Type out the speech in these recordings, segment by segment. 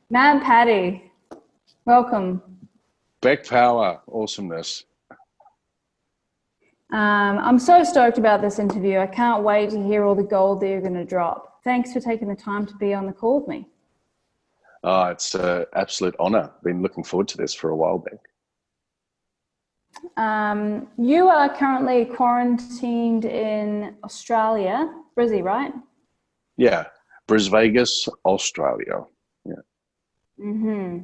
Matt and Patti, welcome. Beck Power, awesomeness. I'm so stoked about this interview. I can't wait to hear all the gold that you're going to drop. Thanks for taking the time to be on the call with me. It's an absolute honour. Been looking forward to this for a while, Beck. You are currently quarantined in Australia, Brizzy, right? Yeah, Vegas, Australia. Yeah. Mm-hmm.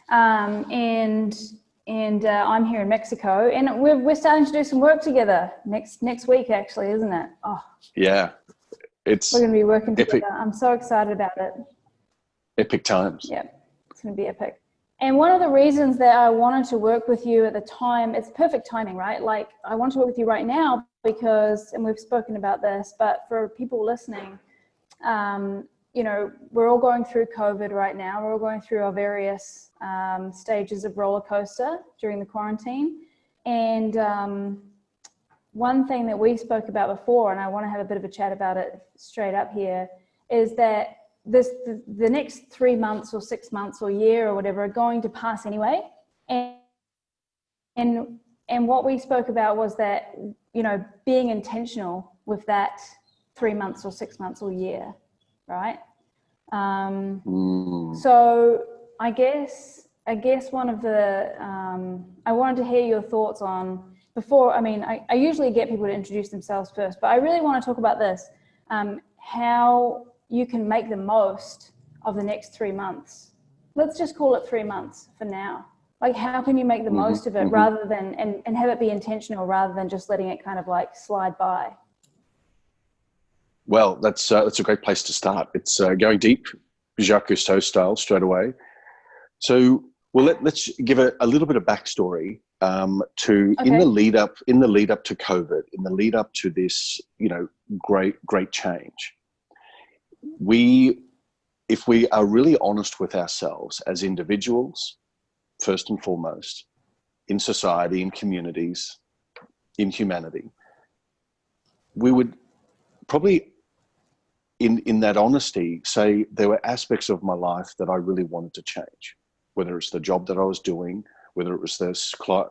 And I'm here in Mexico, and we're starting to do some work together next week, actually, isn't it? Oh, yeah, we're going to be working epic, together. I'm so excited about it. Epic times. Yeah, it's going to be epic. And one of the reasons that I wanted to work with you at the time, it's perfect timing, right? Like, I want to work with you right now because, and we've spoken about this, but for people listening, you know, we're all going through COVID right now. We're all going through our various stages of roller coaster during the quarantine. And one thing that we spoke about before, and I want to have a bit of a chat about it straight up here, is that the next 3 months or 6 months or year or whatever are going to pass anyway. And what we spoke about was that, you know, being intentional with that 3 months or 6 months or year, right? So I guess one of the, I wanted to hear your thoughts on before, I mean, I usually get people to introduce themselves first, but I really want to talk about this, how you can make the most of the next 3 months. Let's just call it 3 months for now. Like, how can you make the most of it rather than, and have it be intentional rather than just letting it kind of like slide by? Well, that's a great place to start. It's going deep, Jacques Cousteau style, straight away. So, well, let's give a little bit of backstory to Okay. in the lead up to COVID, in the lead up to this, you know, great change. If we are really honest with ourselves as individuals, first and foremost, in society, in communities, in humanity, we would probably, in that honesty, say there were aspects of my life that I really wanted to change, whether it's the job that I was doing, whether it was the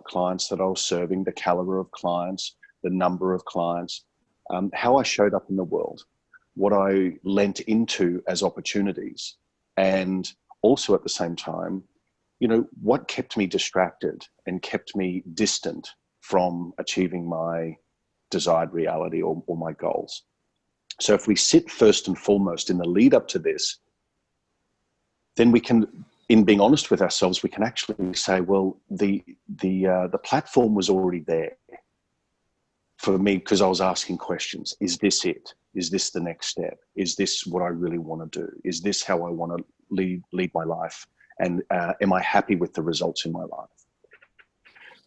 clients that I was serving, the caliber of clients, the number of clients, how I showed up in the world, what I lent into as opportunities, and also at the same time, you know, what kept me distracted and kept me distant from achieving my desired reality or my goals. So if we sit first and foremost in the lead up to this, then we can, in being honest with ourselves, we can actually say, well, the platform was already there for me because I was asking questions. Is this it? Is this the next step? Is this what I really want to do? Is this how I want to lead my life? And am I happy with the results in my life?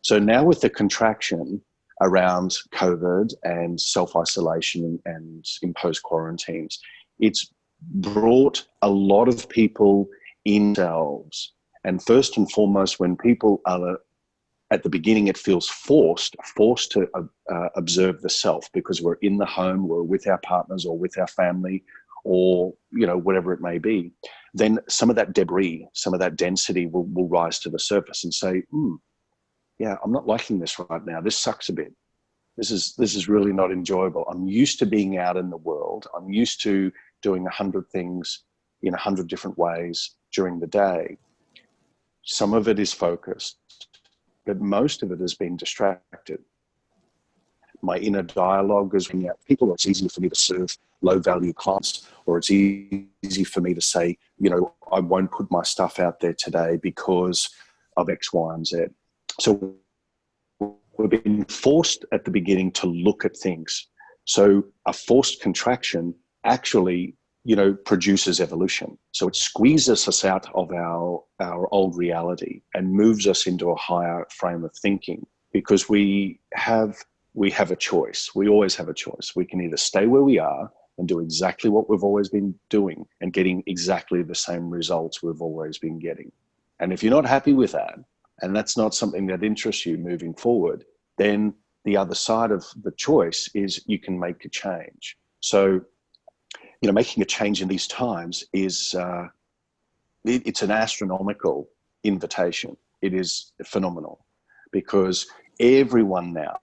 So now with the contraction around COVID and self-isolation and imposed quarantines, it's brought a lot of people in themselves. And first and foremost, when people are at the beginning, it feels forced to observe the self because we're in the home, we're with our partners or with our family or, you know, whatever it may be. Then some of that debris, some of that density will rise to the surface and say, yeah, I'm not liking this right now. This sucks a bit. This is really not enjoyable. I'm used to being out in the world. I'm used to doing 100 things in 100 different ways during the day. Some of it is focused, but most of it has been distracted. My inner dialogue is when people, it's easy for me to serve low value clients, or it's easy for me to say, you know, I won't put my stuff out there today because of X, Y, and Z. So we've been forced at the beginning to look at things. So a forced contraction actually, you know, produces evolution. So it squeezes us out of our old reality and moves us into a higher frame of thinking because we have a choice. We always have a choice. We can either stay where we are and do exactly what we've always been doing and getting exactly the same results we've always been getting. And if you're not happy with that, and that's not something that interests you moving forward, then the other side of the choice is you can make a change. So, you know, making a change in these times is it's an astronomical invitation. It is phenomenal because everyone now,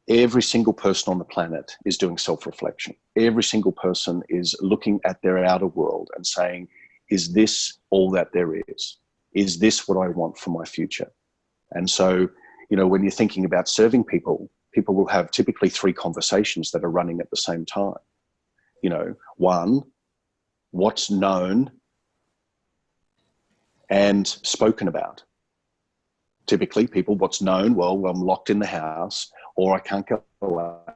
every single person on the planet is doing self-reflection. Every single person is looking at their outer world and saying, is this all that there is? Is this what I want for my future? And so, when you're thinking about serving people, people will have typically 3 conversations that are running at the same time. One, what's known and spoken about. Typically, people, what's known, well, I'm locked in the house, or I can't go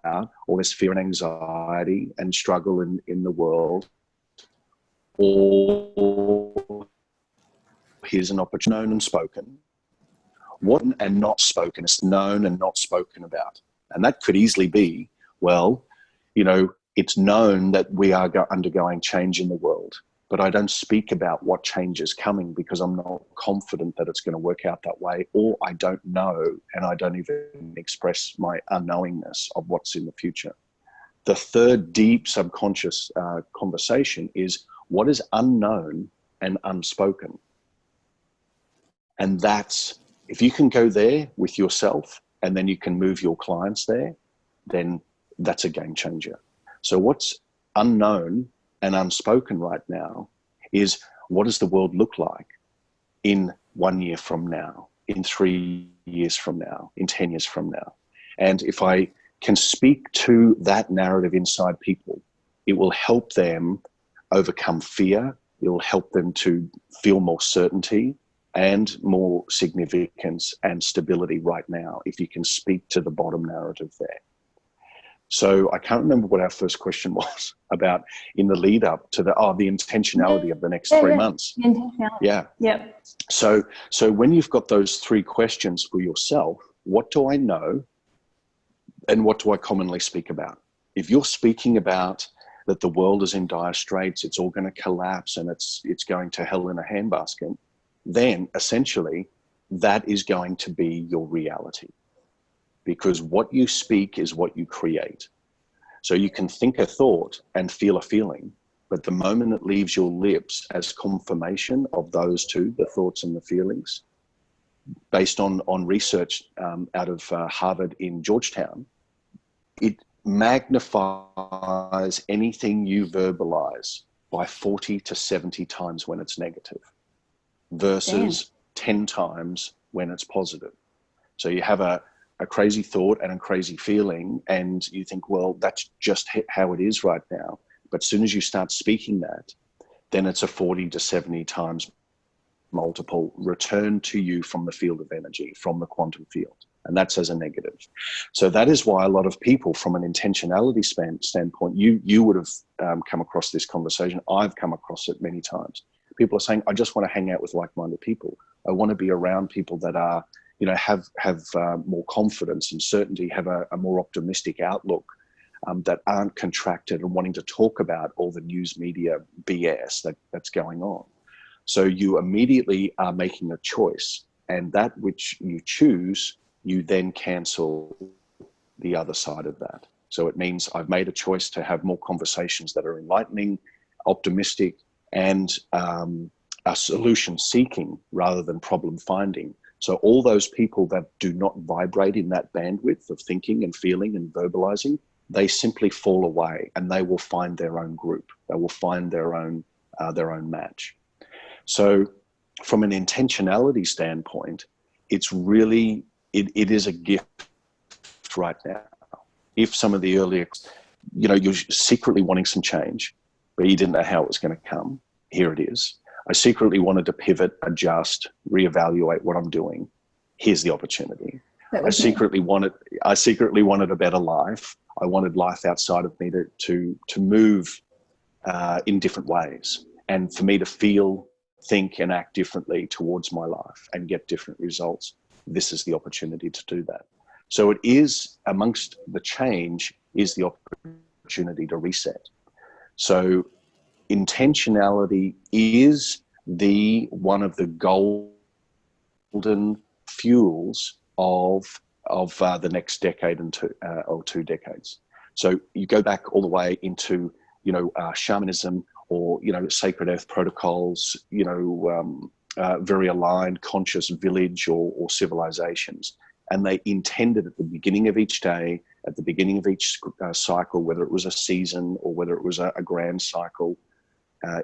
out, or there's fear and anxiety and struggle in the world, or here's an opportunity, known and spoken. What and not spoken is known and not spoken about. And that could easily be, well, it's known that we are undergoing change in the world, but I don't speak about what change is coming because I'm not confident that it's going to work out that way, or I don't know, and I don't even express my unknowingness of what's in the future. The third deep subconscious conversation is what is unknown and unspoken. And that's, if you can go there with yourself and then you can move your clients there, then that's a game changer. So what's unknown and unspoken right now is, what does the world look like in 1 year from now, in 3 years from now, in 10 years from now? And if I can speak to that narrative inside people, it will help them overcome fear. It will help them to feel more certainty and more significance and stability right now, if you can speak to the bottom narrative there. So I can't remember what our first question was about in the lead up to the intentionality of the next 3 months. Intentionality. Yeah. So when you've got those 3 questions for yourself, what do I know and what do I commonly speak about? If you're speaking about that the world is in dire straits, it's all going to collapse and it's going to hell in a handbasket, then essentially that is going to be your reality. Because what you speak is what you create. So you can think a thought and feel a feeling, but the moment it leaves your lips as confirmation of those 2, the thoughts and the feelings, based on research out of Harvard in Georgetown, it magnifies anything you verbalize by 40 to 70 times when it's negative versus 10 times when it's positive. So you have a crazy thought and a crazy feeling, and you think, well, that's just how it is right now. But as soon as you start speaking that, then it's a 40 to 70 times multiple return to you from the field of energy, from the quantum field. And that's as a negative. So that is why a lot of people, from an intentionality standpoint, you would have come across this conversation. I've come across it many times. People are saying, I just want to hang out with like-minded people. I want to be around people that are, have more confidence and certainty, have a more optimistic outlook, that aren't contracted and wanting to talk about all the news media BS that's going on. So you immediately are making a choice, and that which you choose, you then cancel the other side of that. So it means I've made a choice to have more conversations that are enlightening, optimistic, and are solution seeking rather than problem finding. So all those people that do not vibrate in that bandwidth of thinking and feeling and verbalizing, they simply fall away, and they will find their own group. They will find their own match. So from an intentionality standpoint, it's really, it is a gift right now. If some of the earlier, you're secretly wanting some change, but you didn't know how it was going to come, here it is. I secretly wanted to pivot, adjust, reevaluate what I'm doing. Here's the opportunity. I secretly wanted a better life. I wanted life outside of me to move in different ways, and for me to feel, think, and act differently towards my life and get different results. This is the opportunity to do that. So it is, amongst the change, is the opportunity to reset. So intentionality is one of the golden fuels of the next decade or 2 decades. So you go back all the way into shamanism, or, sacred earth protocols, very aligned, conscious village or civilizations. And they intended at the beginning of each day, at the beginning of each cycle, whether it was a season or whether it was a grand cycle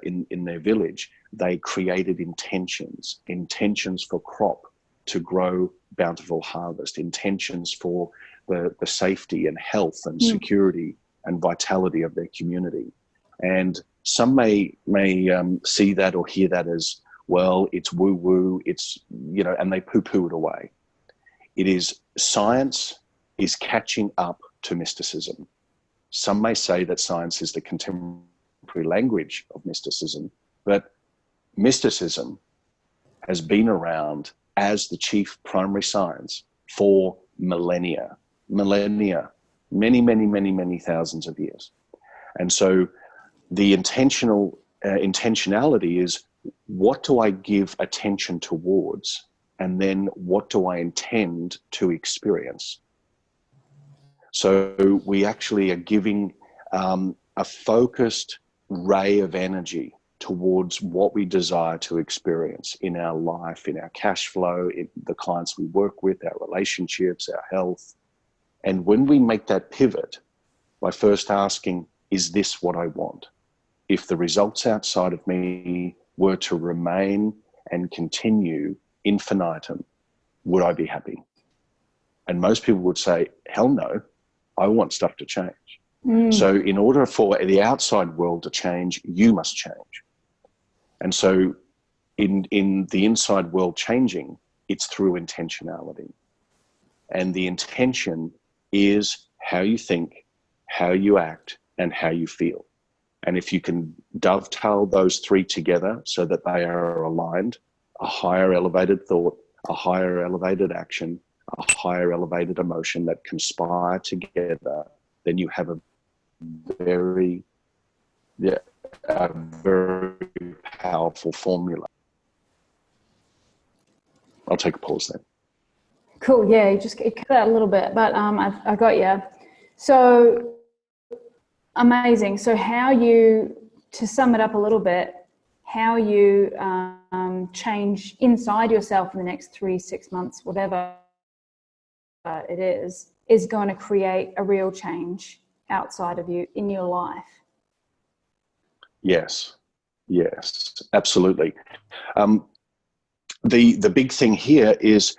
in their village, they created intentions for crop to grow bountiful harvest, intentions for the safety and health and security and vitality of their community. And some may see that or hear that as, well, it's woo-woo, it's, and they poo-poo it away. It is, science is catching up to mysticism. Some may say that science is the contemporary language of mysticism, but mysticism has been around as the chief primary science for millennia, many thousands of years. And so the intentionality is, what do I give attention towards? And then what do I intend to experience? So we actually are giving a focused ray of energy towards what we desire to experience in our life, in our cash flow, in the clients we work with, our relationships, our health. And when we make that pivot by first asking, is this what I want? If the results outside of me were to remain and continue infinitum, would I be happy? And most people would say, hell no, I want stuff to change. So in order for the outside world to change, you must change. And so in the inside world changing, it's through intentionality. And the intention is how you think, how you act, and how you feel. And if you can dovetail those three together so that they are aligned, a higher elevated thought, a higher elevated action, a higher elevated emotion that conspire together, then you have a very powerful formula. I'll take a pause there. Cool. Yeah, you just cut out a little bit, but I got you. So amazing. So to sum it up a little bit, how you change inside yourself in the next 3-6 months, whatever it is going to create a real change outside of you in your life. Yes, absolutely. The big thing here is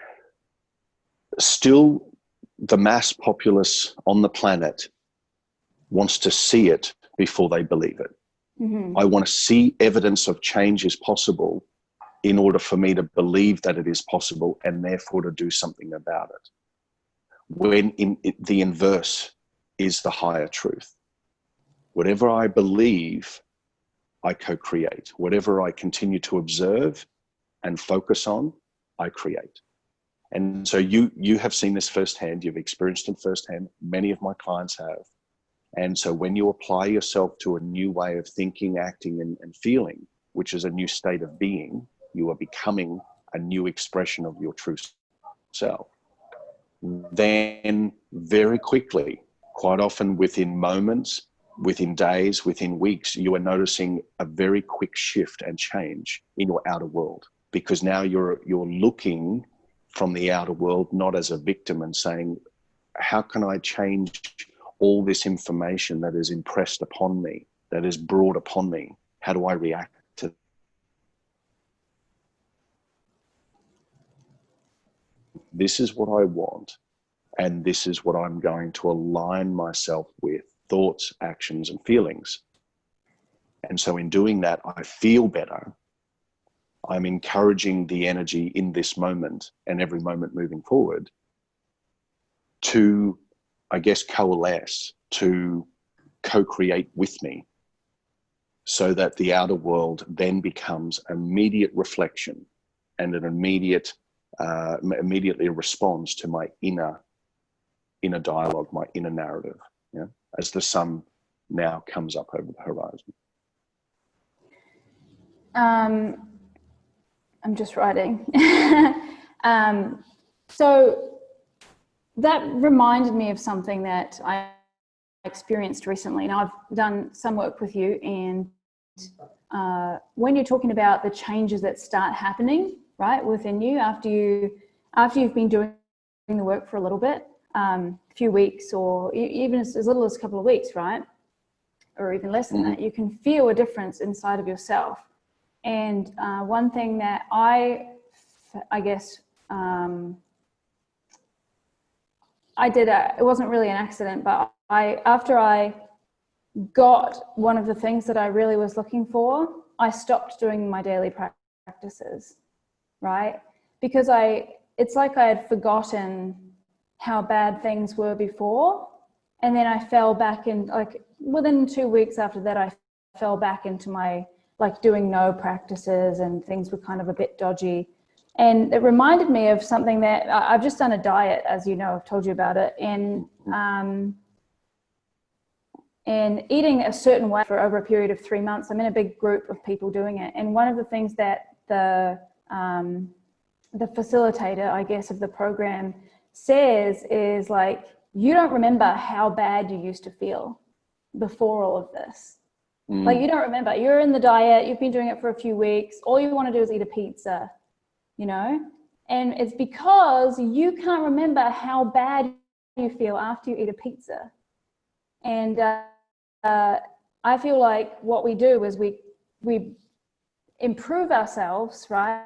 still the mass populace on the planet wants to see it before they believe it. I want to see evidence of change is possible in order for me to believe that it is possible and therefore to do something about it. When the inverse is the higher truth. Whatever I believe, I co-create. Whatever I continue to observe and focus on, I create. And so you have seen this firsthand, you've experienced it firsthand, many of my clients have. And so when you apply yourself to a new way of thinking, acting, and feeling, which is a new state of being, you are becoming a new expression of your true self. Then very quickly, quite often within moments, within days, within weeks, you are noticing a very quick shift and change in your outer world, because now you're looking from the outer world not as a victim and saying, how can I change all this information that is impressed upon me, that is brought upon me? How do I react to this? Is what I want, and this is what I'm going to align myself with, thoughts, actions, and feelings. And so in doing that, I feel better. I'm encouraging the energy in this moment and every moment moving forward to, I guess, coalesce, to co-create with me, so that the outer world then becomes immediate reflection and an immediately responds to my inner dialogue, my inner narrative, as the sun now comes up over the horizon. I'm just writing. So that reminded me of something that I experienced recently. Now, I've done some work with you, and when you're talking about the changes that start happening, right, within you after you've been doing the work for a little bit, a few weeks, or even as little as a couple of weeks, right, or even less than that, you can feel a difference inside of yourself. And one thing that I guess I did, it wasn't really an accident, but after I got one of the things that I really was looking for, I stopped doing my daily practices, right? Because it's like I had forgotten how bad things were before. And then I fell back in, like within 2 weeks after that, I fell back into my, like, doing no practices, and things were kind of a bit dodgy. And it reminded me of something that I've just done a diet, as you know, I've told you about it. And eating a certain way for over a period of 3 months, I'm in a big group of people doing it. And one of the things that the facilitator, I guess, of the program says is, like, you don't remember how bad you used to feel before all of this. Like, you don't remember. You're in the diet, you've been doing it for a few weeks, all you want to do is eat a pizza, you know? And it's because you can't remember how bad you feel after you eat a pizza. And I feel like what we do is we improve ourselves, right,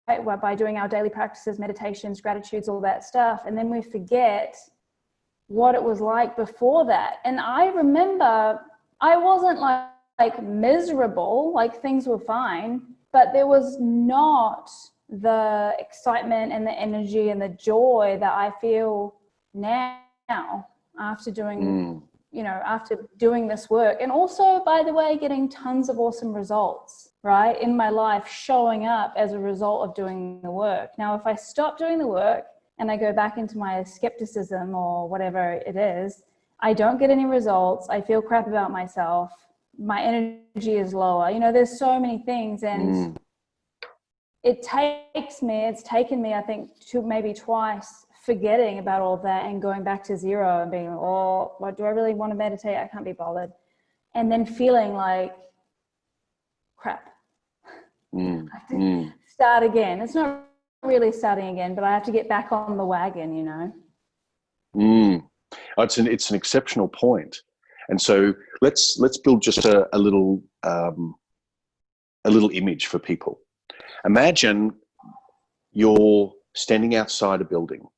by doing our daily practices, meditations, gratitudes, all that stuff, and then we forget what it was like before that. And I remember I wasn't like miserable, like things were fine, but there was not the excitement and the energy and the joy that I feel now after doing after doing this work. And also, by the way, getting tons of awesome results, right, in my life, showing up as a result of doing the work. Now, if I stop doing the work and I go back into my skepticism or whatever it is, I don't get any results. I feel crap about myself. My energy is lower. You know, there's so many things. And it's taken me, I think, maybe twice, forgetting about all of that and going back to zero and being, oh, what do I really want to meditate? I can't be bothered. And then feeling like crap. I have to start again. It's not really starting again, but I have to get back on the wagon, you know? It's an exceptional point. And so let's build just a little image for people. Imagine you're standing outside a building.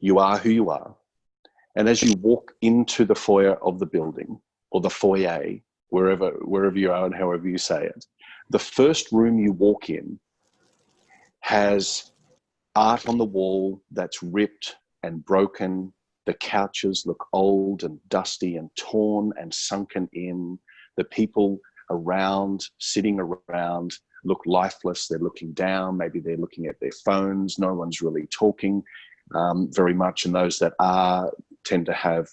You are who you are. And as you walk into the foyer of the building, or the foyer, wherever you are and however you say it, the first room you walk in has art on the wall that's ripped and broken. The couches look old and dusty and torn and sunken in. The people sitting around, look lifeless. They're looking down. Maybe they're looking at their phones. No one's really talking very much. And those that are tend to have,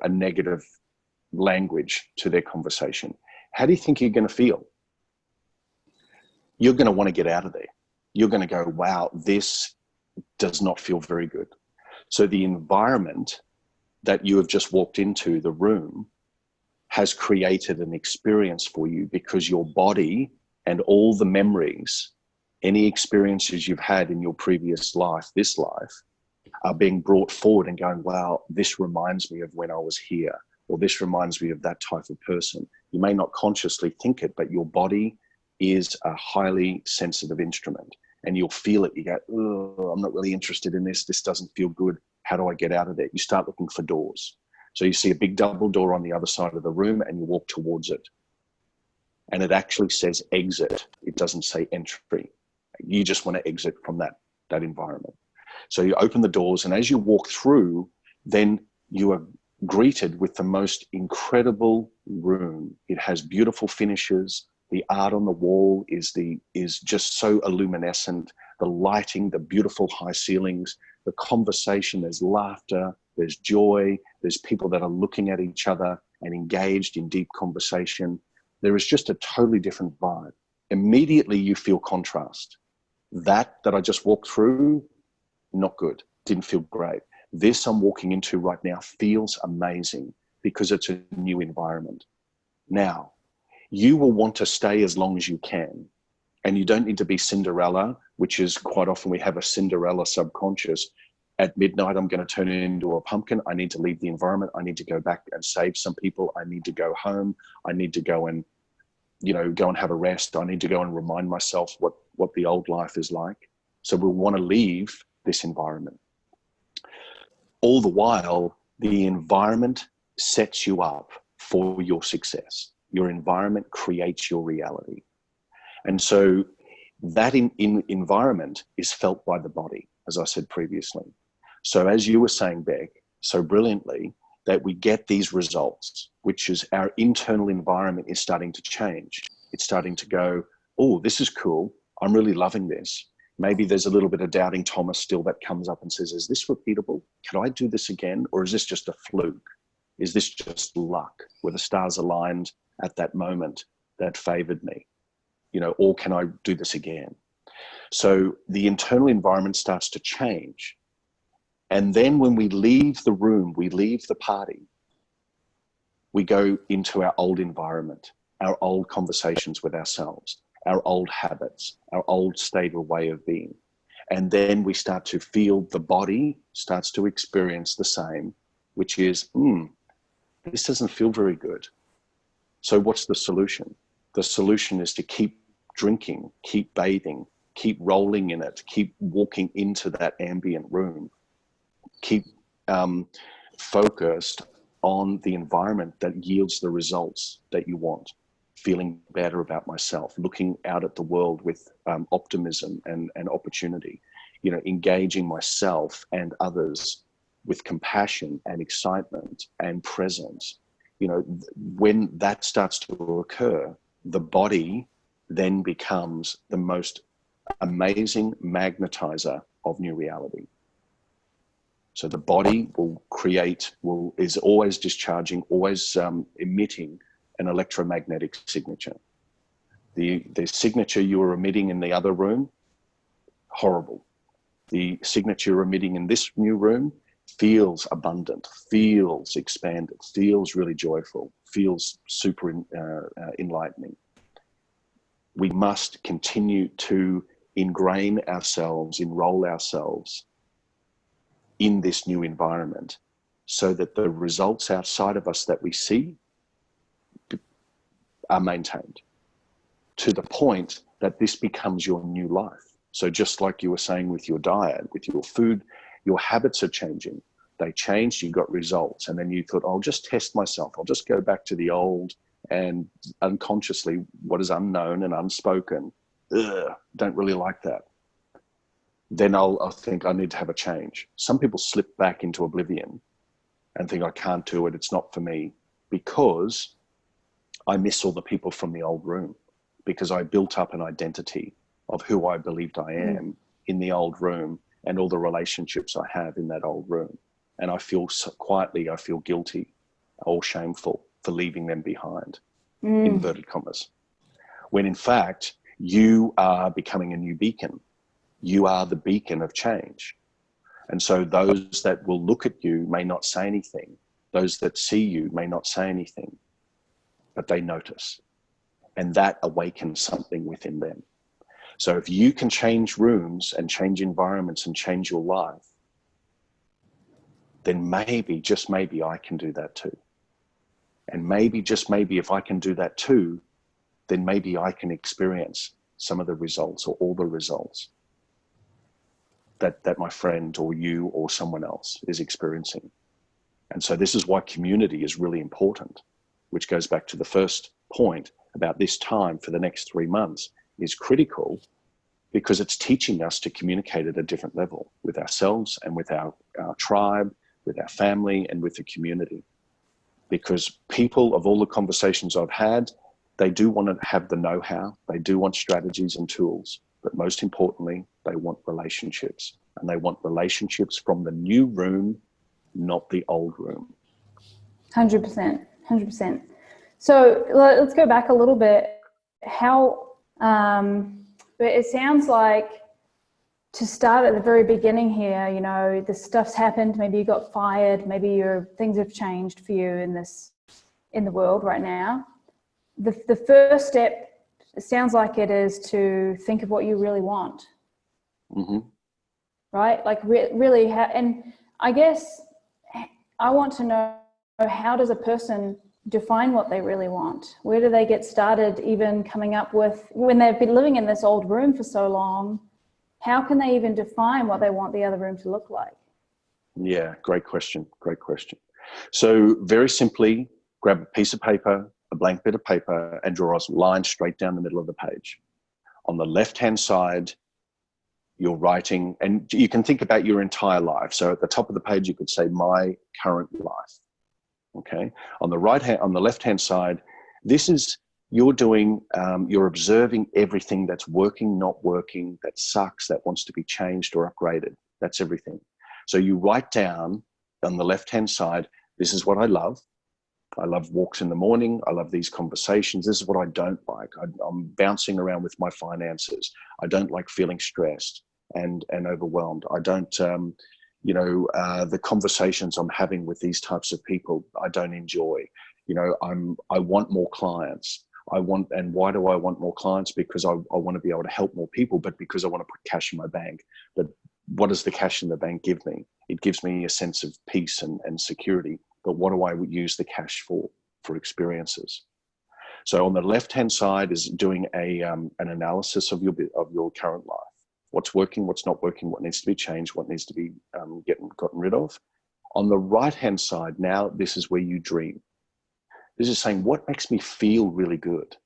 a negative language to their conversation. How do you think you're going to feel? You're going to want to get out of there. You're going to go, wow, this does not feel very good. So the environment that you have just walked into, the room, has created an experience for you, because your body and all the memories, any experiences you've had in your previous life, this life, are being brought forward and going, wow, this reminds me of when I was here, or this reminds me of that type of person. You may not consciously think it, but your body is a highly sensitive instrument, and you'll feel it. You go, oh, I'm not really interested in this. This doesn't feel good. How do I get out of there? You start looking for doors. So you see a big double door on the other side of the room, and you walk towards it. And it actually says exit. It doesn't say entry. You just want to exit from that environment. So you open the doors, and as you walk through, then you are greeted with the most incredible room. It has beautiful finishes. The art on the wall is just so luminescent. The lighting, the beautiful high ceilings, the conversation, there's laughter, there's joy, there's people that are looking at each other and engaged in deep conversation. There is just a totally different vibe. Immediately you feel contrast. That I just walked through, not good, didn't feel great. This I'm walking into right now feels amazing, because it's a new environment. Now, you will want to stay as long as you can. And you don't need to be Cinderella, which is quite often we have a Cinderella subconscious. At midnight, I'm going to turn it into a pumpkin. I need to leave the environment. I need to go back and save some people. I need to go home. I need to go and, go and have a rest. I need to go and remind myself what the old life is like. So we'll want to leave this environment. All the while, the environment sets you up for your success. Your environment creates your reality. And so that environment is felt by the body, as I said previously. So as you were saying, Beck, so brilliantly, that we get these results, which is our internal environment is starting to change. It's starting to go, oh, this is cool. I'm really loving this. Maybe there's a little bit of doubting Thomas still that comes up and says, is this repeatable? Can I do this again? Or is this just a fluke? Is this just luck where the stars aligned at that moment that favored me? Or can I do this again? So the internal environment starts to change. And then when we leave the room, we leave the party, we go into our old environment, our old conversations with ourselves, our old habits, our old state or way of being. And then we start to feel the body starts to experience the same, which is, this doesn't feel very good. So what's the solution? The solution is to keep drinking, keep bathing, keep rolling in it, keep walking into that ambient room, keep focused on the environment that yields the results that you want, feeling better about myself, looking out at the world with optimism and opportunity, engaging myself and others with compassion and excitement and presence. When that starts to occur, the body then becomes the most amazing magnetizer of new reality. So the body is always discharging, always emitting an electromagnetic signature. The signature you were emitting in the other room, horrible. The signature you're emitting in this new room feels abundant, feels expanded, feels really joyful, feels super enlightening. We must continue to ingrain ourselves, enroll ourselves in this new environment so that the results outside of us that we see are maintained to the point that this becomes your new life. So just like you were saying with your diet, with your food, your habits are changing. They changed, you got results. And then you thought, I'll just test myself. I'll just go back to the old, and unconsciously what is unknown and unspoken, don't really like that. Then I'll think I need to have a change. Some people slip back into oblivion and think I can't do it, it's not for me, because I miss all the people from the old room, because I built up an identity of who I believed I am in the old room and all the relationships I have in that old room. And I feel quietly, I feel guilty or shameful for leaving them behind, inverted commas. When in fact, you are becoming a new beacon. You are the beacon of change. And so those that will look at you may not say anything. Those that see you may not say anything, but they notice. And that awakens something within them. So if you can change rooms and change environments and change your life, then maybe, just maybe, I can do that too. And maybe, just maybe, if I can do that too, then maybe I can experience some of the results or all the results that my friend or you or someone else is experiencing. And so this is why community is really important, which goes back to the first point about this time for the next 3 months is critical, because it's teaching us to communicate at a different level with ourselves and with our tribe, with our family and with the community. Because people, of all the conversations I've had, they do want to have the know-how, they do want strategies and tools, but most importantly, they want relationships, and they want relationships from the new room, not the old room. 100%, 100%. So let's go back a little bit. How, it sounds like, to start at the very beginning here, this stuff's happened, maybe you got fired, maybe things have changed for you in the world right now. the first step, it sounds like it is to think of what you really want. Mm-hmm. Right? Like really, and I guess I want to know, how does a person define what they really want? Where do they get started even coming up with, when they've been living in this old room for so long, how can they even define what they want the other room to look like? Yeah, great question. Great question. So very simply, grab a piece of paper, a blank bit of paper, and draw a line straight down the middle of the page. On the left-hand side, you're writing, and you can think about your entire life. So at the top of the page, you could say my current life. Okay. On the left-hand side, this is, you're doing, you're observing everything that's working, not working, that sucks, that wants to be changed or upgraded. That's everything. So you write down on the left-hand side, this is what I love. I love walks in the morning. I love these conversations. This is what I don't like. I'm bouncing around with my finances. I don't like feeling stressed and overwhelmed. I don't, the conversations I'm having with these types of people, I don't enjoy. I want more clients. And why do I want more clients? Because I want to be able to help more people, but because I want to put cash in my bank. But what does the cash in the bank give me? It gives me a sense of peace and security. But what do I use the cash for? For experiences. So on the left-hand side is doing an analysis of your current life. What's working, what's not working, what needs to be changed, what needs to be gotten rid of. On the right-hand side, now this is where you dream. This is saying, what makes me feel really good?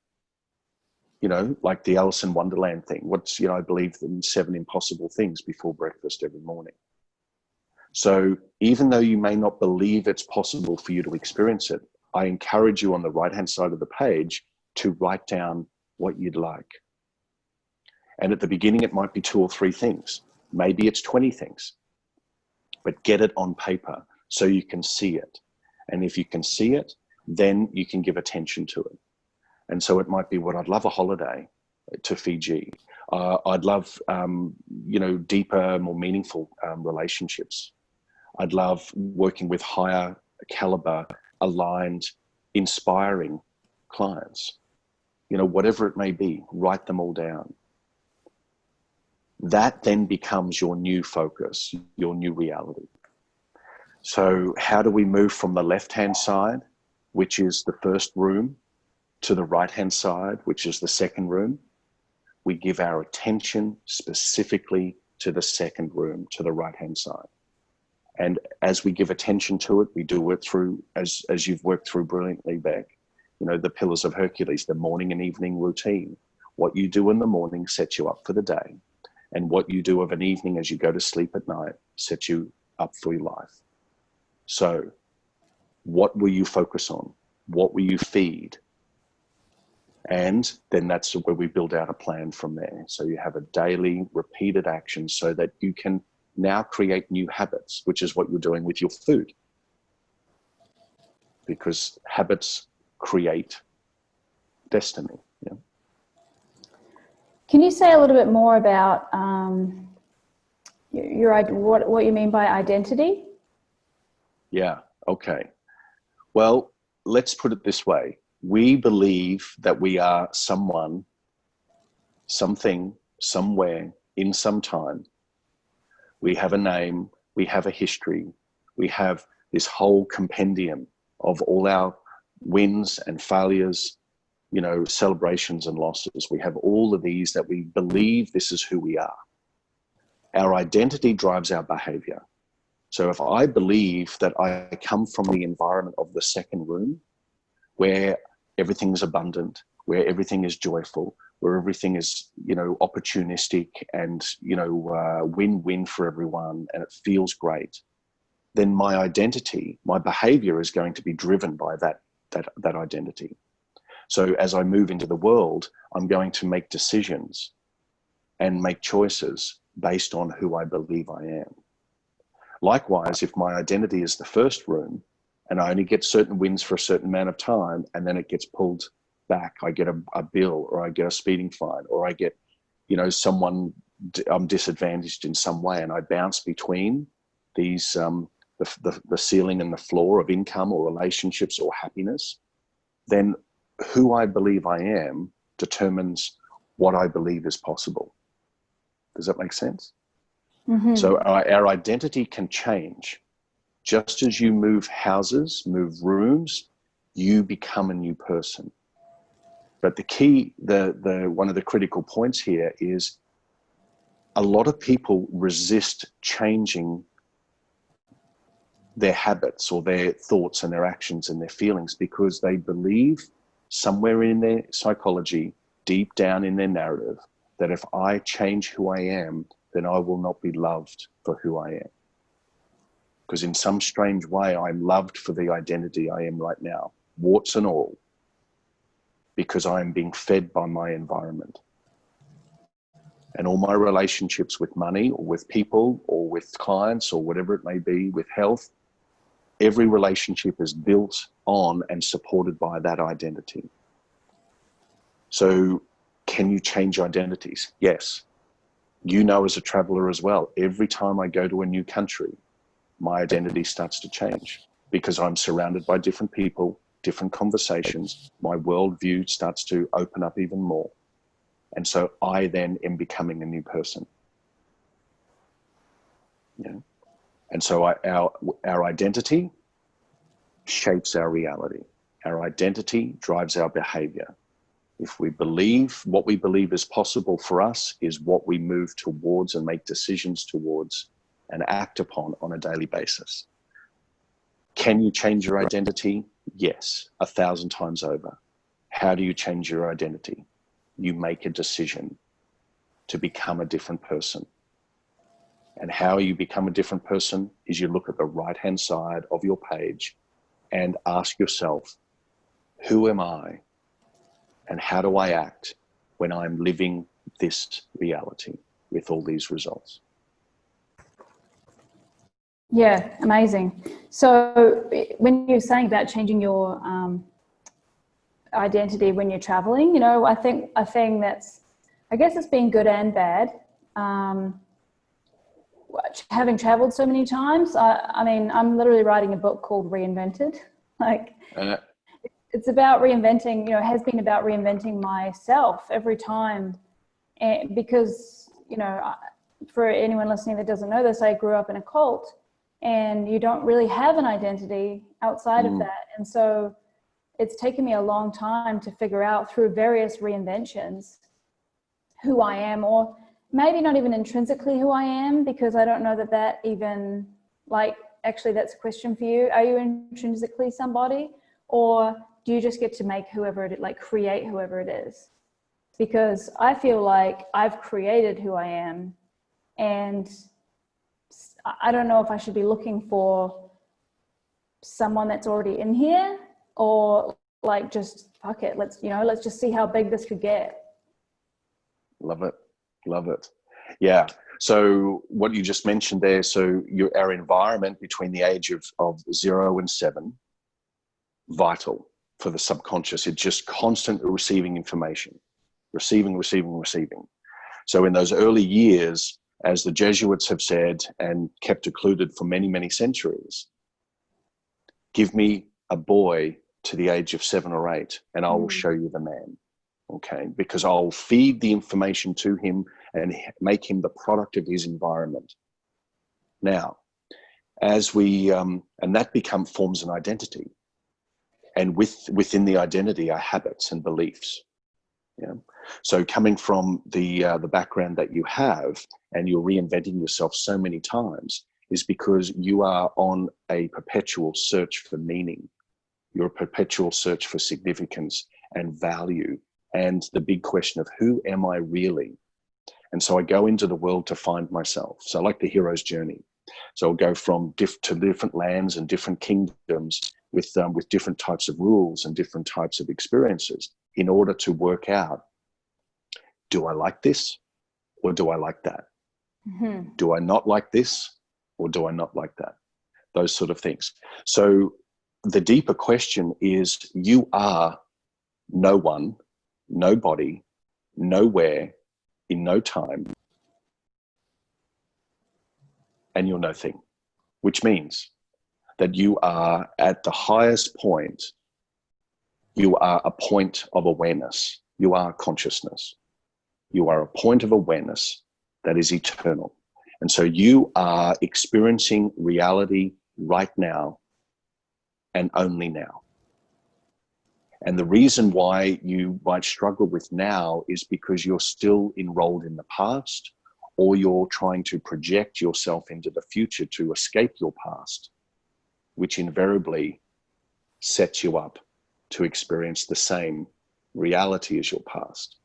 Like the Alice in Wonderland thing. I believe in 7 impossible things before breakfast every morning. So even though you may not believe it's possible for you to experience it, I encourage you on the right-hand side of the page to write down what you'd like. And at the beginning, it might be 2 or 3 things. Maybe it's 20 things. But get it on paper so you can see it. And if you can see it, then you can give attention to it. And so it might be, I'd love a holiday to Fiji. I'd love, deeper, more meaningful relationships. I'd love working with higher caliber, aligned, inspiring clients. Whatever it may be, write them all down. That then becomes your new focus, your new reality. So how do we move from the left-hand side, which is the first room, to the right-hand side, which is the second room? We give our attention specifically to the second room, to the right-hand side. And as we give attention to it, we do it through, as you've worked through brilliantly, Beck, the pillars of Hercules, the morning and evening routine. What you do in the morning sets you up for the day. And what you do of an evening as you go to sleep at night sets you up for your life. So what will you focus on? What will you feed? And then that's where we build out a plan from there. So you have a daily repeated action so that you can now create new habits, which is what you're doing with your food. Because habits create destiny. Yeah. Can you say a little bit more about what you mean by identity? Yeah, okay. Well, let's put it this way. We believe that we are someone, something, somewhere, in some time. We have a name, we have a history, we have this whole compendium of all our wins and failures, celebrations and losses. We have all of these that we believe this is who we are. Our identity drives our behavior. So if I believe that I come from the environment of the second room, where everything is abundant, where everything is joyful, where everything is, opportunistic and, win-win for everyone, and it feels great, then my identity, my behavior is going to be driven by that identity. So as I move into the world, I'm going to make decisions and make choices based on who I believe I am. Likewise, if my identity is the first room and I only get certain wins for a certain amount of time, and then it gets pulled back, I get a bill, or I get a speeding fine, or I get, I'm disadvantaged in some way, and I bounce between these, the ceiling and the floor of income or relationships or happiness, then who I believe I am determines what I believe is possible. Does that make sense? Mm-hmm. So our identity can change. Just as you move houses, move rooms, you become a new person. But the key, one of the critical points here is a lot of people resist changing their habits or their thoughts and their actions and their feelings because they believe somewhere in their psychology, deep down in their narrative, that if I change who I am, then I will not be loved for who I am. Because in some strange way, I'm loved for the identity I am right now, warts and all, because I am being fed by my environment. And all my relationships with money or with people or with clients or whatever it may be, with health, every relationship is built on and supported by that identity. So can you change identities? Yes. You know, as a traveler as well, every time I go to a new country, my identity starts to change because I'm surrounded by different people, different conversations. My worldview starts to open up even more. And so I then am becoming a new person. Yeah. And so our identity shapes our reality. Our identity drives our behavior. If we believe what we believe is possible for us is what we move towards and make decisions towards and act upon on a daily basis. Can you change your identity? Yes, 1,000 times over. How do you change your identity? You make a decision to become a different person. And how you become a different person is you look at the right-hand side of your page and ask yourself, who am I? And how do I act when I'm living this reality with all these results? Yeah, amazing. So when you're saying about changing your identity when you're traveling, you know, I think a thing that's, I guess it's been good and bad. Having traveled so many times, I mean, I'm literally writing a book called Reinvented. Like, it's about reinventing, you know, it has been about reinventing myself every time. And because, you know, for anyone listening that doesn't know this, I grew up in a cult and you don't really have an identity outside of that. And so it's taken me a long time to figure out through various reinventions who I am, or maybe not even intrinsically who I am, because I don't know that even, like, actually that's a question for you. Are you intrinsically somebody, or do you just get to make whoever it, like create whoever it is? Because I feel like I've created who I am, and I don't know if I should be looking for someone that's already in here, or like, just fuck it, let's just see how big this could get. Love it. Love it. Yeah. So what you just mentioned there, so our environment between the age of 0 and 7, vital for the subconscious. It's just constantly receiving information, receiving. So in those early years, as the Jesuits have said and kept occluded for many, many centuries, give me a boy to the age of 7 or 8 and I will show you the man. Okay, because I'll feed the information to him and make him the product of his environment. Now, as we, and that forms an identity. And within the identity are habits and beliefs. Yeah. So coming from the background that you have, and you're reinventing yourself so many times, is because you are on a perpetual search for meaning. You're a perpetual search for significance and value. And the big question of who am I really? And so I go into the world to find myself. So I like the hero's journey. So I'll go from to different lands and different kingdoms with different types of rules and different types of experiences in order to work out, do I like this or do I like that? Mm-hmm. Do I not like this or do I not like that? Those sort of things. So the deeper question is, you are no one, nobody, nowhere, in no time, and you're no thing, which means that you are at the highest point You are a point of awareness. You are consciousness. You are a point of awareness that is eternal. And so you are experiencing reality right now and only now. And the reason why you might struggle with now is because you're still enrolled in the past, or you're trying to project yourself into the future to escape your past, which invariably sets you up to experience the same reality as your past.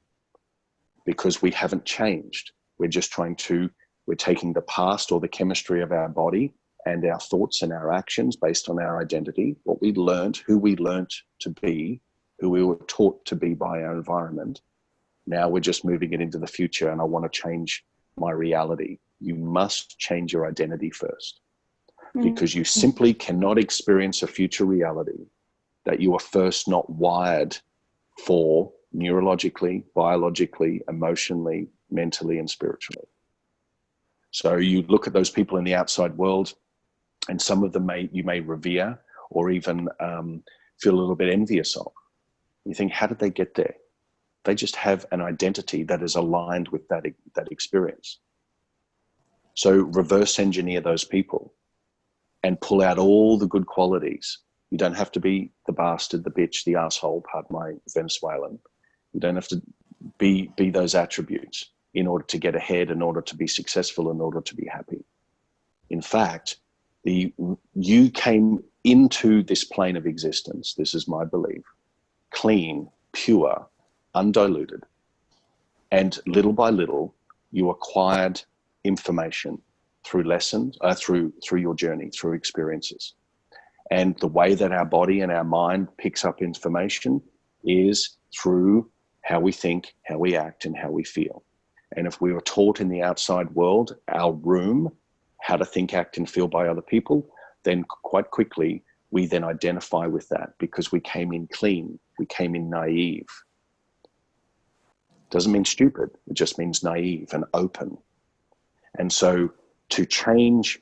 Because we haven't changed. We're just we're taking the past or the chemistry of our body and our thoughts and our actions based on our identity, what we learned, who we learned to be, who we were taught to be by our environment. Now we're just moving it into the future, and I want to change my reality. You must change your identity first, because you simply cannot experience a future reality that you are first not wired for neurologically, biologically, emotionally, mentally, and spiritually. So you look at those people in the outside world, and some of them you may revere or even feel a little bit envious of. You think, how did they get there? They just have an identity that is aligned with that experience. So reverse engineer those people and pull out all the good qualities. You don't have to be the bastard, the bitch, the asshole, pardon my Venezuelan. You don't have to be those attributes in order to get ahead, in order to be successful, in order to be happy. In fact, you came into this plane of existence, this is my belief, clean, pure, undiluted. And little by little, you acquired information through lessons, through your journey, through experiences. And the way that our body and our mind picks up information is through how we think, how we act, and how we feel. And if we were taught in the outside world, our room, how to think, act, and feel by other people, then quite quickly we then identify with that, because we came in clean, we came in naive. Doesn't mean stupid, it just means naive and open. And so to change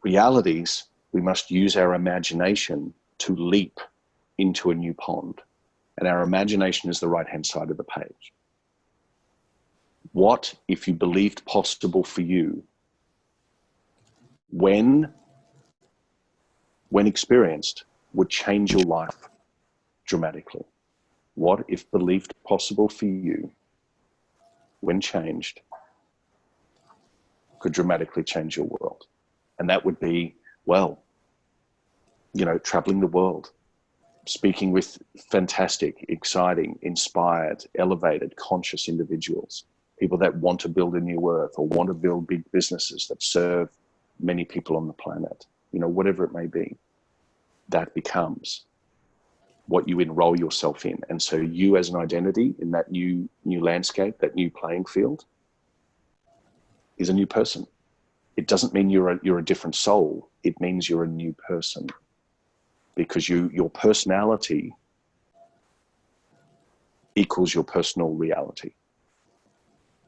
realities, we must use our imagination to leap into a new pond. And our imagination is the right-hand side of the page. What if you believed possible for you when experienced would change your life dramatically? What if believed possible for you when changed could dramatically change your world? And that would be, well, traveling the world, speaking with fantastic, exciting, inspired, elevated, conscious individuals, people that want to build a new earth or want to build big businesses that serve many people on the planet, whatever it may be. That becomes what you enroll yourself in. And so you as an identity in that new landscape, that new playing field, is a new person. It doesn't mean you're a different soul. It means you're a new person, because your personality equals your personal reality.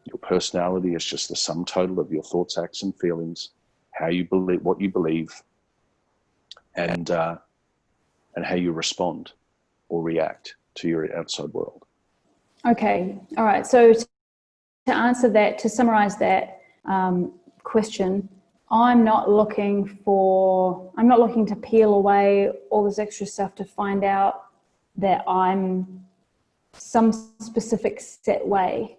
Your personality is just the sum total of your thoughts, acts, and feelings, how you believe, what you believe, and how you respond or react to your outside world. Okay, all right. So to answer that, to summarize that question, I'm not looking to peel away all this extra stuff to find out that I'm some specific set way,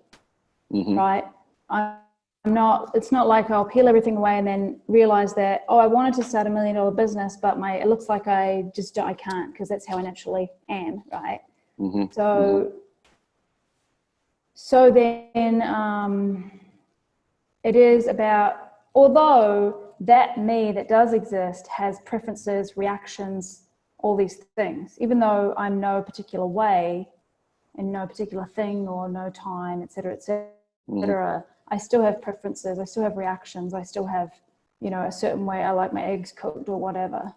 right? I'm not, it's not like I'll peel everything away and then realize that, I wanted to start $1 million business, but it looks like I can't, because that's how I naturally am, right? So then it is about, although that me that does exist has preferences, reactions, all these things, even though I'm no particular way and no particular thing or no time, et cetera, I still have preferences, I still have reactions, I still have, a certain way I like my eggs cooked or whatever.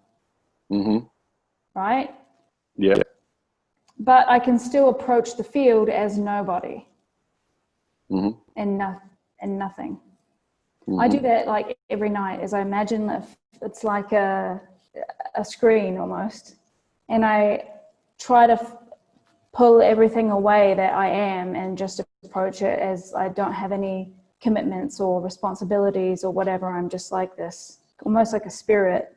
Right? Yeah. But I can still approach the field as nobody and nothing. I do that like every night, as I imagine if it's like a screen almost, and I try to pull everything away that I am and just approach it as I don't have any commitments or responsibilities or whatever. I'm just like this, almost like a spirit.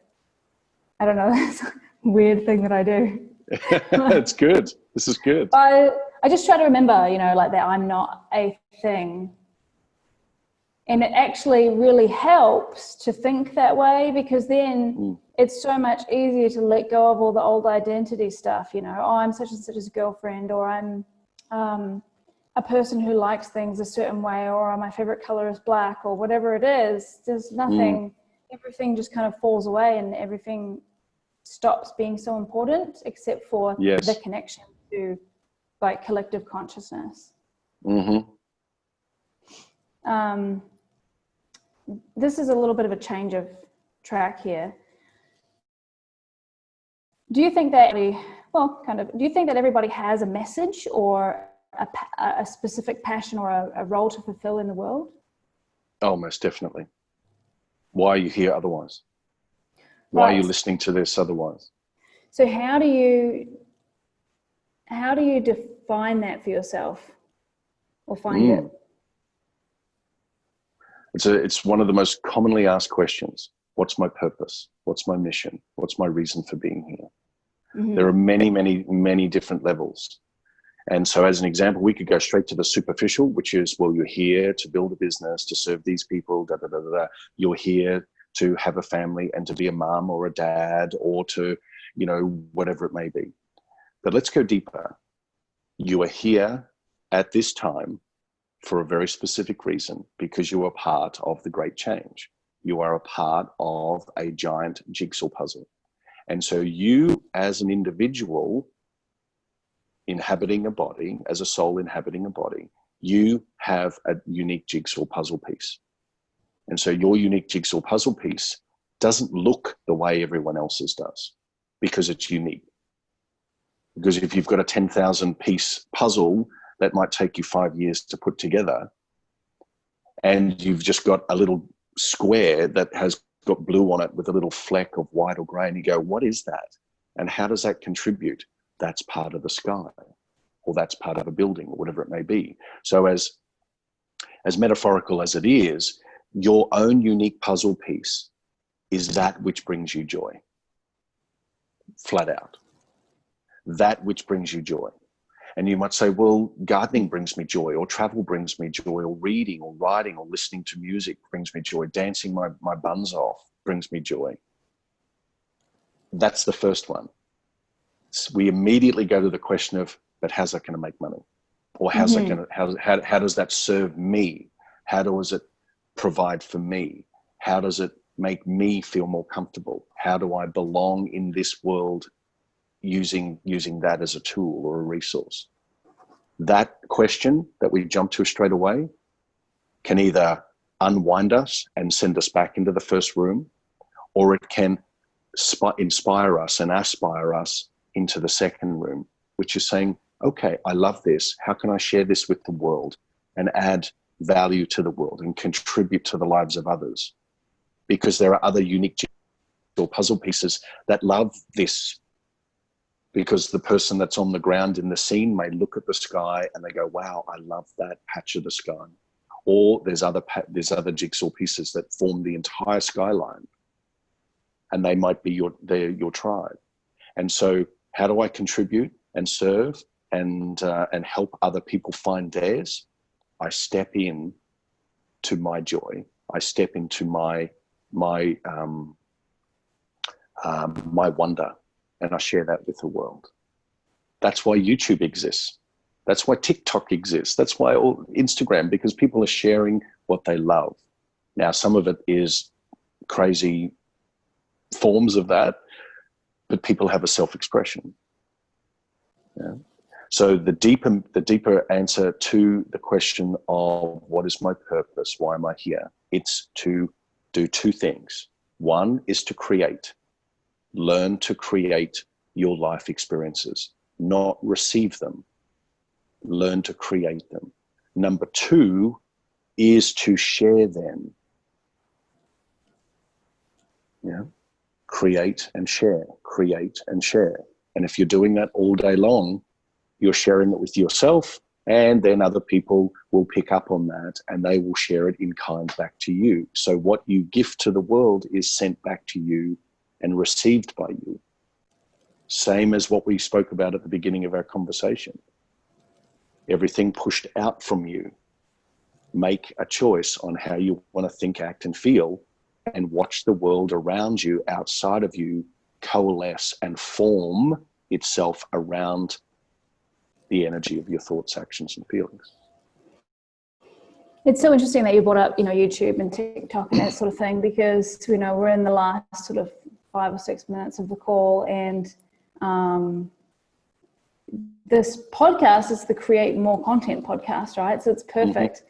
I don't know, that's a weird thing that I do. It's good. This is good. I just try to remember, you know, like that I'm not a thing. And it actually really helps to think that way, because then it's so much easier to let go of all the old identity stuff, you know, oh, I'm such and such as a girlfriend, or I'm a person who likes things a certain way, or my favorite color is black, or whatever it is. There's nothing, everything just kind of falls away and everything stops being so important, except for the connection to like collective consciousness. This is a little bit of a change of track here. Do you think that, do you think that everybody has a message or a specific passion or a role to fulfill in the world? Oh, most definitely. Why are you here otherwise? Why are you listening to this otherwise? So how do you define that for yourself, or find it? It's one of the most commonly asked questions. What's my purpose? What's my mission? What's my reason for being here? There are many, many, many different levels. And so as an example, we could go straight to the superficial, which is, well, you're here to build a business, to serve these people, da, da, da, da, da. You're here to have a family and to be a mom or a dad, or to, you know, whatever it may be. But let's go deeper. You are here at this time for a very specific reason, because you are part of the great change. You are a part of a giant jigsaw puzzle. And so you, as an individual inhabiting a body, as a soul inhabiting a body, you have a unique jigsaw puzzle piece. And so your unique jigsaw puzzle piece doesn't look the way everyone else's does, because it's unique. Because if you've got a 10,000 piece puzzle that might take you 5 years to put together, and you've just got a little square that has got blue on it with a little fleck of white or gray, and you go, what is that? And how does that contribute? That's part of the sky, or that's part of a building, or whatever it may be. So as metaphorical as it is, your own unique puzzle piece is that which brings you joy. Flat out. That which brings you joy. And you might say, well, gardening brings me joy, or travel brings me joy, or reading or writing or listening to music brings me joy. Dancing my buns off brings me joy. That's the first one. So we immediately go to the question of, but how's that going to make money? Or how's that going to, how does that serve me? How does it provide for me? How does it make me feel more comfortable? How do I belong in this world using that as a tool or a resource? That question that we jump to straight away can either unwind us and send us back into the first room, or it can inspire us and aspire us into the second room, which is saying, okay, I love this. How can I share this with the world and add value to the world and contribute to the lives of others? Because there are other unique or puzzle pieces that love this. Because the person that's on the ground in the scene may look at the sky and they go, wow, I love that patch of the sky. Or there's other jigsaw pieces that form the entire skyline, and they might be your tribe. And so how do I contribute and serve and help other people find theirs? I step in to my joy. I step into my wonder, and I share that with the world. That's why YouTube exists. That's why TikTok exists. That's why Instagram, because people are sharing what they love. Now, some of it is crazy forms of that, but people have a self-expression. Yeah. So the deeper answer to the question of what is my purpose, why am I here? It's to do two things. One is to create. Learn to create your life experiences, not receive them. Learn to create them. Number two is to share them. Yeah. Create and share, create and share. And if you're doing that all day long, you're sharing it with yourself, and then other people will pick up on that and they will share it in kind back to you. So what you gift to the world is sent back to you and received by you. Same as what we spoke about at the beginning of our conversation. Everything pushed out from you. Make a choice on how you want to think, act, and feel, and watch the world around you, outside of you, coalesce and form itself around the energy of your thoughts, actions, and feelings. It's so interesting that you brought up, YouTube and TikTok and that sort of thing, because, we're in the last sort of 5 or 6 minutes of the call, and this podcast is the Create More Content podcast, right? So it's perfect.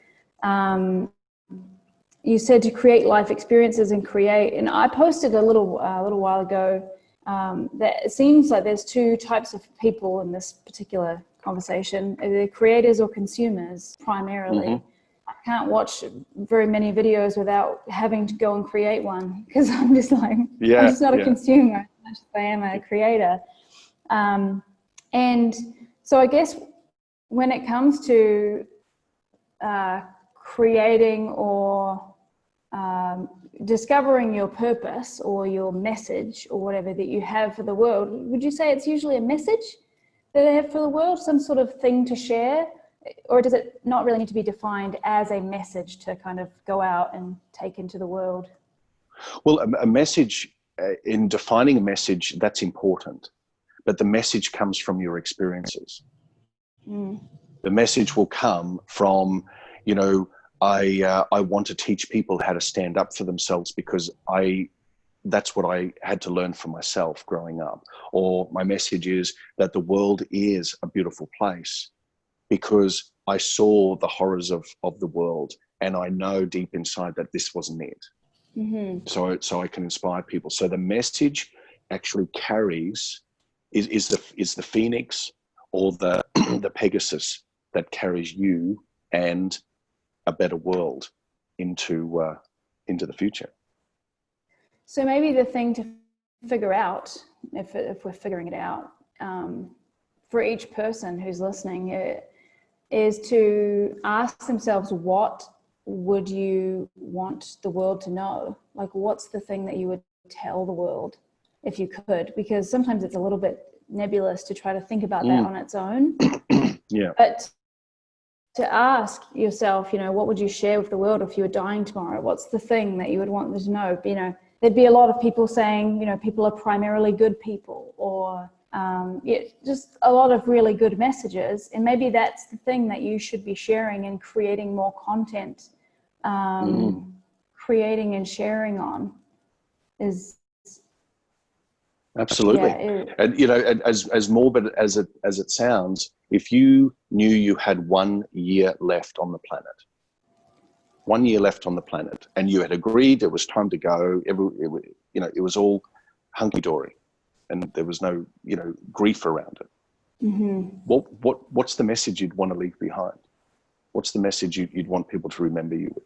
You said to create life experiences and and I posted a little while ago that it seems like there's 2 types of people in this particular conversation: either creators or consumers, primarily. I can't watch very many videos without having to go and create one, because I'm just like, I'm just not a consumer as much as I am a creator. And so I guess when it comes to creating or discovering your purpose or your message or whatever that you have for the world, would you say it's usually a message that they have for the world, some sort of thing to share? Or does it not really need to be defined as a message to kind of go out and take into the world? Well, a message, in defining a message, that's important. But the message comes from your experiences. The message will come from, I want to teach people how to stand up for themselves because that's what I had to learn for myself growing up. Or my message is that the world is a beautiful place because I saw the horrors of the world, and I know deep inside that this wasn't it. So I can inspire people. So the message actually carries is the phoenix or the the Pegasus that carries you and a better world into the future. So maybe the thing to figure out, if we're figuring it out, for each person who's listening, is to ask themselves, what would you want the world to know? Like, what's the thing that you would tell the world if you could? Because sometimes it's a little bit nebulous to try to think about that on its own. But to ask yourself, what would you share with the world if you were dying tomorrow? What's the thing that you would want them to know? There'd be a lot of people saying, people are primarily good people, or just a lot of really good messages. And maybe that's the thing that you should be sharing and creating more content, creating and sharing on is. Absolutely. And as morbid as it sounds, if you knew you had 1 year left on the planet, 1 year left on the planet, and you had agreed it was time to go, it was all hunky-dory and there was no, grief around it. What's the message you'd want to leave behind? What's the message you'd want people to remember you with?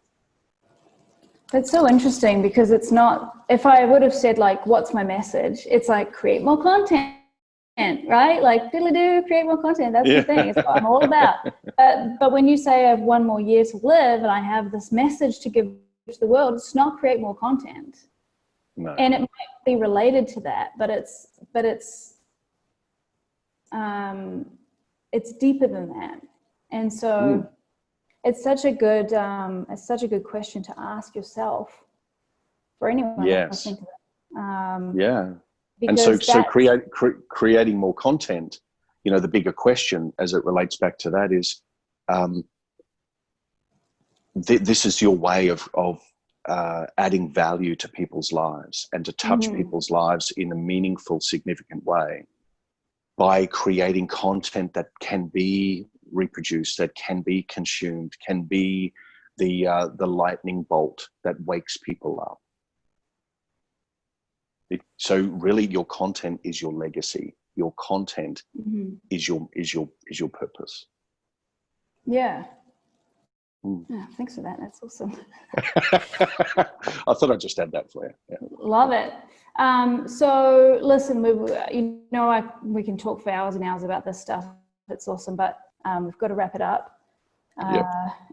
That's so interesting, because it's not, if I would have said like, what's my message? It's like, create more content, right? Like, diddly-doo, create more content. That's the thing. It's what I'm all about. But when you say I have 1 more year to live and I have this message to give to the world, it's not create more content. No. And it might be related to that, but it's deeper than that. And so it's such a good question to ask yourself, for anyone listening to that. And so creating more content, the bigger question as it relates back to that is, this is your way of adding value to people's lives and to touch people's lives in a meaningful, significant way by creating content that can be reproduced, that can be consumed, can be the lightning bolt that wakes people up. So really, your content is your legacy. Your content is your purpose. Yeah. Thanks for that. That's awesome. I thought I'd just add that for you. Yeah. Love it. So listen, we can talk for hours and hours about this stuff, it's awesome, but we've got to wrap it up. Yep.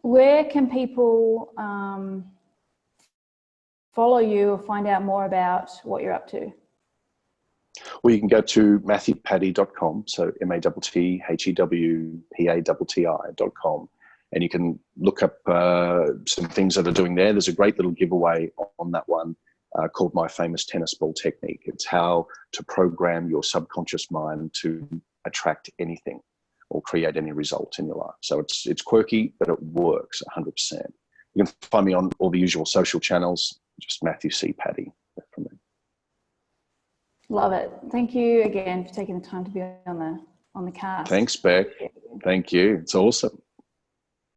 Where can people follow you or find out more about what you're up to? Well, you can go to matthewpatti.com, so MATTHEWPATTI.com, and you can look up some things that are doing there. There's a great little giveaway on that one called My Famous Tennis Ball Technique. It's how to program your subconscious mind to attract anything or create any result in your life. So it's quirky, but it works 100%. You can find me on all the usual social channels, just Matthew C. Patti from me. Love it. Thank you again for taking the time to be on the cast. Thanks, Beck. Thank you. It's awesome.